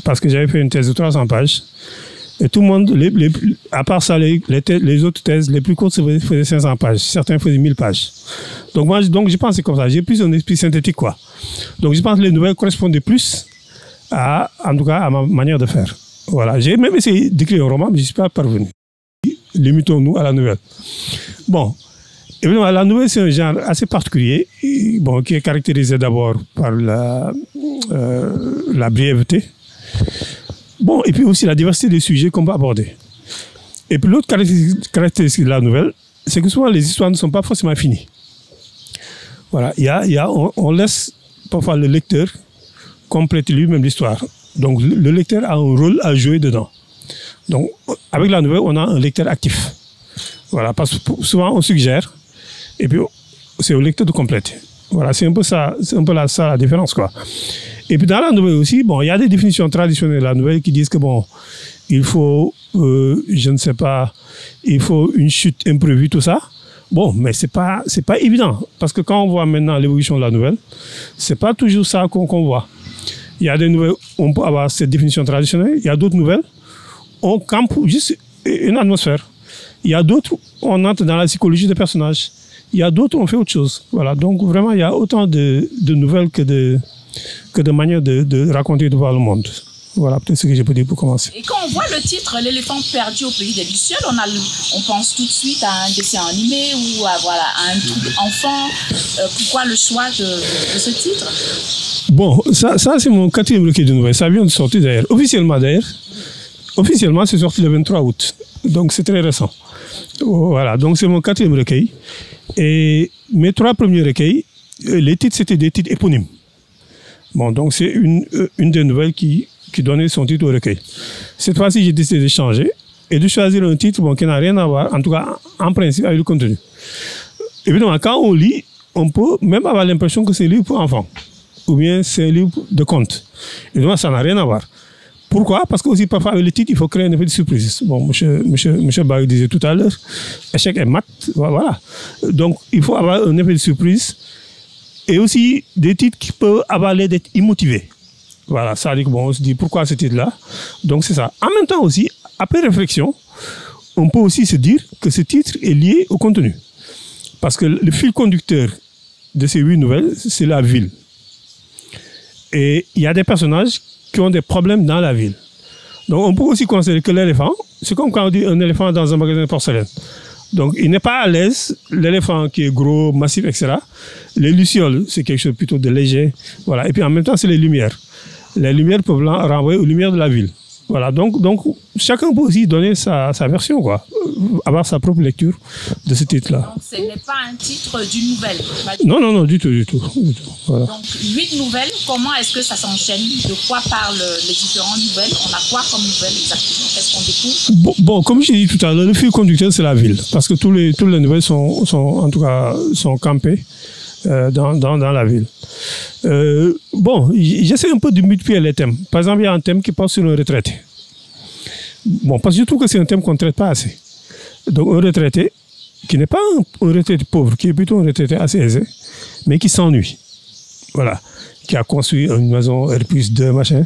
parce que j'avais fait une thèse de 300 pages. Et tout le monde, à part ça, les autres thèses, les plus courtes faisaient 500 pages. Certains faisaient 1000 pages. Donc moi, je pensais comme ça. J'ai plus un esprit synthétique, quoi. Donc je pense que les nouvelles correspondaient plus en tout cas, à ma manière de faire. Voilà. J'ai même essayé d'écrire un roman, mais je ne suis pas parvenu. Limitons-nous à la nouvelle. Bon. Évidemment, la nouvelle, c'est un genre assez particulier, bon, qui est caractérisé d'abord par la brièveté. Bon, et puis aussi la diversité des sujets qu'on va aborder. Et puis l'autre caractéristique de la nouvelle, c'est que souvent les histoires ne sont pas forcément finies. Voilà, on laisse parfois le lecteur compléter lui-même l'histoire. Donc le lecteur a un rôle à jouer dedans. Donc avec la nouvelle, on a un lecteur actif. Voilà, parce que souvent on suggère, et puis c'est au lecteur de compléter. Voilà, c'est un peu ça, ça la différence, quoi. Et puis dans la nouvelle aussi, bon, il y a des définitions traditionnelles de la nouvelle qui disent que bon, il faut, je ne sais pas, il faut une chute imprévue, tout ça. Bon, mais c'est pas évident, parce que quand on voit maintenant l'évolution de la nouvelle, c'est pas toujours ça qu'on voit. Il y a des nouvelles, on peut avoir cette définition traditionnelle. Il y a d'autres nouvelles, on campe juste une atmosphère. Il y a d'autres, on entre dans la psychologie des personnages. Il y a d'autres, on fait autre chose. Voilà. Donc vraiment, il y a autant de nouvelles que de manières de raconter, de voir le monde. Voilà, peut-être ce que je peux dire pour commencer. Et quand on voit le titre, l'éléphant perdu au pays des Lucioles, on pense tout de suite à un dessin animé ou à un truc enfant. Pourquoi le choix de ce titre? Bon, ça c'est mon 4e recueil de nouvelles. Ça vient de sortir d'ailleurs. Officiellement, c'est sorti le 23 août. Donc c'est très récent. Voilà, donc c'est mon 4e recueil. Et mes 3 premiers recueils, les titres, c'était des titres éponymes. Bon, donc c'est une des nouvelles qui donnait son titre au recueil. Cette fois-ci, j'ai décidé de changer et de choisir un titre qui n'a rien à voir, en tout cas en principe, avec le contenu. Évidemment, quand on lit, on peut même avoir l'impression que c'est un livre pour enfants ou bien c'est un livre de contes. Évidemment, ça n'a rien à voir. Pourquoi? Parce que aussi parfois avec le titre, il faut créer un effet de surprise. Bon, monsieur Barry disait tout à l'heure, échec et mat, voilà. Donc, il faut avoir un effet de surprise et aussi des titres qui peuvent avoir l'air d'être immotivés. Voilà, ça dit que bon, on se dit pourquoi ce titre-là. Donc c'est ça. En même temps aussi, après réflexion, on peut aussi se dire que ce titre est lié au contenu. Parce que le fil conducteur de ces 8 nouvelles, c'est la ville. Et il y a des personnages qui ont des problèmes dans la ville. Donc on peut aussi considérer que l'éléphant, c'est comme quand on dit un éléphant dans un magasin de porcelaine. Donc, il n'est pas à l'aise. L'éléphant qui est gros, massif, etc. Les lucioles, c'est quelque chose plutôt de léger. Voilà. Et puis, en même temps, c'est les lumières. Les lumières peuvent renvoyer aux lumières de la ville. Voilà. Donc chacun peut aussi donner sa version, quoi. Avoir sa propre lecture de ce titre-là. Donc, ce n'est pas un titre d'une nouvelle. Non, du tout. Voilà. Donc, 8 nouvelles, comment est-ce que ça s'enchaîne? De quoi parlent les différentes nouvelles? On a quoi comme nouvelles exactement? Qu'est-ce qu'on découvre? Bon, comme j'ai dit tout à l'heure, le fil conducteur, c'est la ville. Parce que toutes les nouvelles sont campées dans la ville. J'essaie un peu de multiplier les thèmes. Par exemple, il y a un thème qui porte sur un retraité. Bon, parce que je trouve que c'est un thème qu'on ne traite pas assez. Donc, un retraité qui n'est pas un retraité pauvre, qui est plutôt un retraité assez aisé, mais qui s'ennuie. Voilà. Qui a construit une maison R+2, machin.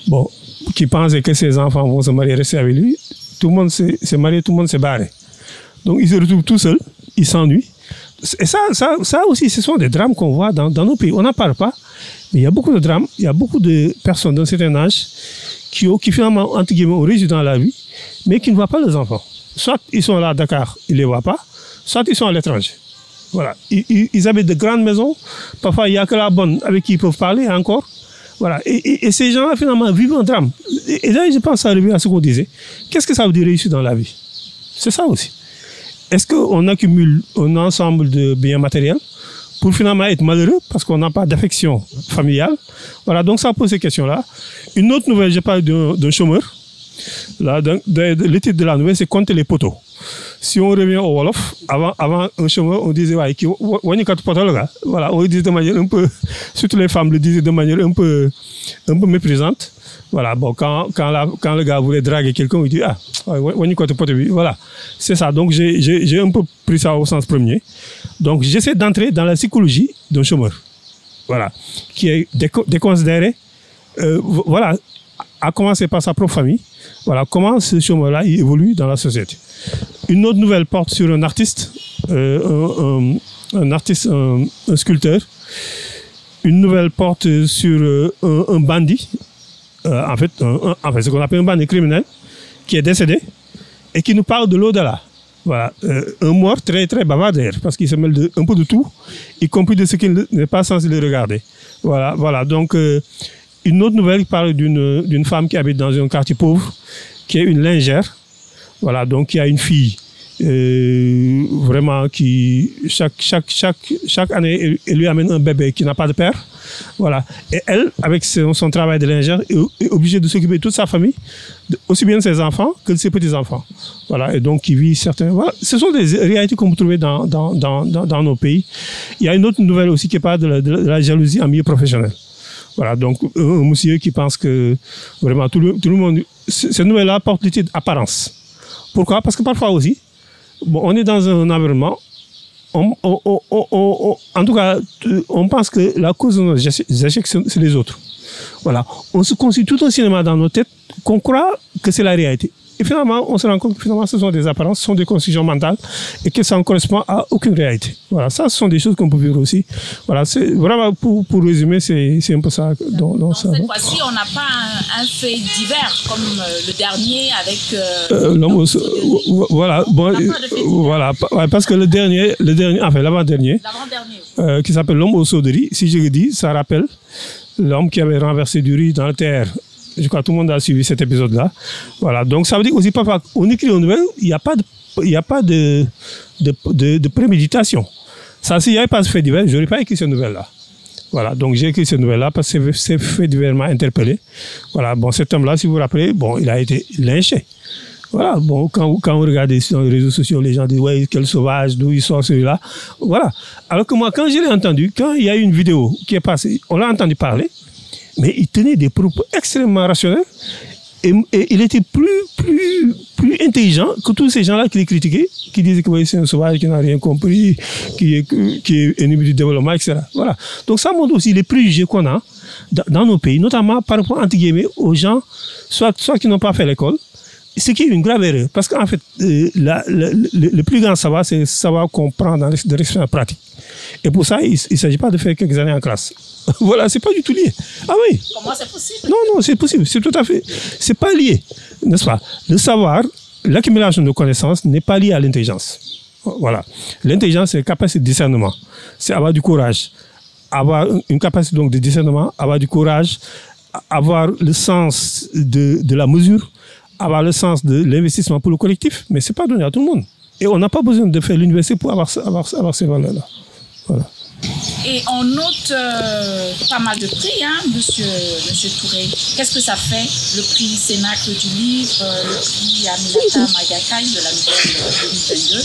Bon, qui pensait que ses enfants vont se marier et rester avec lui. Tout le monde s'est marié, tout le monde s'est barré. Donc, il se retrouve tout seul, il s'ennuie. Et ça aussi, ce sont des drames qu'on voit dans nos pays. On n'en parle pas, mais il y a beaucoup de drames, il y a beaucoup de personnes d'un certain âge qui finalement, entre guillemets, ont réussi dans la vie, mais qui ne voient pas leurs enfants. Soit ils sont là à Dakar, ils ne les voient pas, soit ils sont à l'étranger. Voilà. Ils habitent de grandes maisons, parfois il n'y a que la bonne avec qui ils peuvent parler encore. Voilà. Et ces gens-là, finalement, vivent un drame. Et là, je pense que ça revient à ce qu'on disait. Qu'est-ce que ça veut dire réussir dans la vie? C'est ça aussi. Est-ce qu'on accumule un ensemble de biens matériels pour finalement être malheureux parce qu'on n'a pas d'affection familiale? Voilà, donc ça pose ces questions-là. Une autre nouvelle, je parle d'un chômeur. Là, le titre de la nouvelle, c'est compter les poteaux. Si on revient au Wolof, avant un chômeur, on disait, ouais, voilà, on le disait de manière un peu, surtout les femmes le disaient de manière un peu méprisante. Voilà, bon, quand le gars voulait draguer quelqu'un, il dit, voilà, c'est ça. Donc, j'ai un peu pris ça au sens premier. Donc, j'essaie d'entrer dans la psychologie d'un chômeur. Voilà, qui est déconsidéré, voilà, à commencer par sa propre famille. Voilà, comment ce chômeur-là évolue dans la société. Une autre nouvelle porte sur un artiste, un sculpteur. Une nouvelle porte sur un bandit. En fait, ce qu'on appelle un bandit criminel qui est décédé et qui nous parle de l'au-delà. Voilà, un mort très très bavard d'ailleurs, parce qu'il se mêle un peu de tout, y compris de ce qu'il n'est pas censé le regarder. Voilà. Donc, une autre nouvelle parle d'une femme qui habite dans un quartier pauvre, qui est une lingère. Voilà, donc qui a une fille vraiment qui chaque année elle lui amène un bébé qui n'a pas de père. Voilà. Et elle, avec son travail de lingère, est obligée de s'occuper de toute sa famille, aussi bien de ses enfants que de ses petits-enfants. Voilà. Et donc, qui vit certains... Voilà. Ce sont des réalités qu'on peut trouver dans nos pays. Il y a une autre nouvelle aussi qui parle de la jalousie en milieu professionnel. Voilà. Donc, un monsieur qui pense que vraiment tout le monde... Cette nouvelle-là porte le titre apparence. Pourquoi? Parce que parfois aussi, bon, on est dans un environnement... en tout cas, on pense que la cause de nos échecs, c'est les autres. Voilà. On se construit tout un cinéma dans nos têtes qu'on croit que c'est la réalité. Et finalement, on se rend compte que finalement, ce sont des apparences, ce sont des constructions mentales et que ça ne correspond à aucune réalité. Voilà, ça, ce sont des choses qu'on peut vivre aussi. Voilà, c'est vraiment, pour résumer, c'est un peu ça. Donc cette fois-ci, on n'a pas un fait divers comme le dernier avec... l'homme voilà, bon, voilà, parce que le dernier, enfin l'avant-dernier, qui s'appelle l'homme au seau de riz, si je le dis, ça rappelle l'homme qui avait renversé du riz dans la terre. Je crois que tout le monde a suivi cet épisode-là. Voilà. Donc, ça veut dire aussi, parfois, on écrit une nouvelle, il n'y a pas de préméditation. Ça, s'il n'y avait pas ce fait divers, je n'aurais pas écrit cette nouvelle-là. Voilà. Donc, j'ai écrit cette nouvelle-là parce que c'est fait divers m'a interpellé. Voilà. Bon, cet homme-là, si vous vous rappelez, bon, il a été lynché. Voilà. Bon, quand vous regardez sur les réseaux sociaux, les gens disent, ouais, quel sauvage, d'où il sort celui-là. Voilà. Alors que moi, quand je l'ai entendu, quand il y a eu une vidéo qui est passée, on l'a entendu parler, mais il tenait des propos extrêmement rationnels et il était plus intelligent que tous ces gens-là qui les critiquaient, qui disaient que c'est un sauvage qui n'a rien compris, qui est ennemi du développement, etc. Voilà. Donc ça montre aussi les préjugés qu'on a dans nos pays, notamment par rapport, entre guillemets, aux gens, soit qui n'ont pas fait l'école, ce qui est une grave erreur. Parce qu'en fait, le plus grand savoir, c'est savoir qu'on prend de l'expérience pratique. Et pour ça, il ne s'agit pas de faire quelques années en classe. Voilà, c'est pas du tout lié. Ah oui. Comment c'est possible? Non, c'est possible. C'est tout à fait. C'est pas lié, n'est-ce pas? Le savoir, l'accumulation de connaissances n'est pas lié à l'intelligence. Voilà. L'intelligence, c'est la capacité de discernement. C'est avoir du courage. Avoir une capacité donc de discernement, avoir du courage, avoir le sens de la mesure, avoir le sens de l'investissement pour le collectif, mais ce n'est pas donné à tout le monde. Et on n'a pas besoin de faire l'université pour avoir ces valeurs-là. Voilà. Et on note pas mal de prix, hein, monsieur Touré. Qu'est-ce que ça fait, le prix Cénacle du livre, le prix Aminata Magakai de la nouvelle 2022?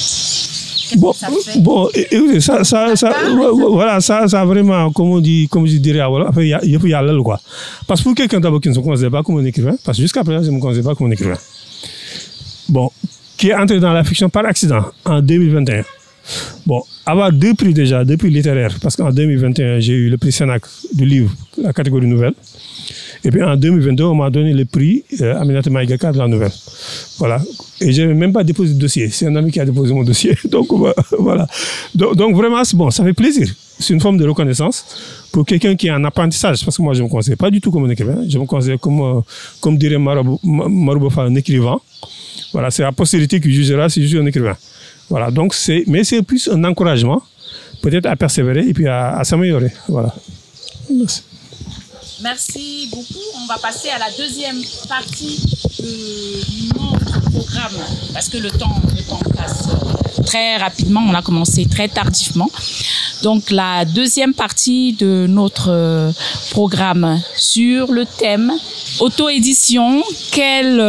Bon, écoutez, ça a vraiment, comme je dirais, il y a là, quoi. Parce que pour quelqu'un d'abord qui ne se considère pas comme un écrivain, parce que jusqu'à présent, je ne me considère pas comme un écrivain, bon, qui est entré dans la fiction par accident en 2021. Bon, avoir 2 prix déjà, 2 prix littéraires, parce qu'en 2021, j'ai eu le prix Cénacle du livre, la catégorie nouvelle. Et puis en 2022, on m'a donné le prix Aminata Maïgaka de la nouvelle. Voilà. Et je n'ai même pas déposé de dossier. C'est un ami qui a déposé mon dossier. Donc voilà. Donc vraiment, bon, ça fait plaisir. C'est une forme de reconnaissance pour quelqu'un qui est en apprentissage. Parce que moi, je ne me considère pas du tout comme un écrivain. Je me considère comme dirait Maroubofa, un écrivain. Voilà, c'est la postérité qui jugera si je suis un écrivain. Voilà. Donc mais c'est plus un encouragement, peut-être à persévérer et puis à s'améliorer. Voilà. Merci. Merci beaucoup. On va passer à la deuxième partie de notre programme parce que le temps passe très rapidement. On a commencé très tardivement. Donc, la deuxième partie de notre programme sur le thème auto-édition, quel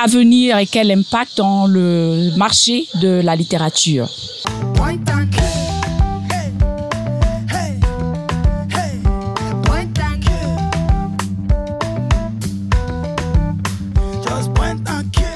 avenir et quel impact dans le marché de la littérature. Just point and kill.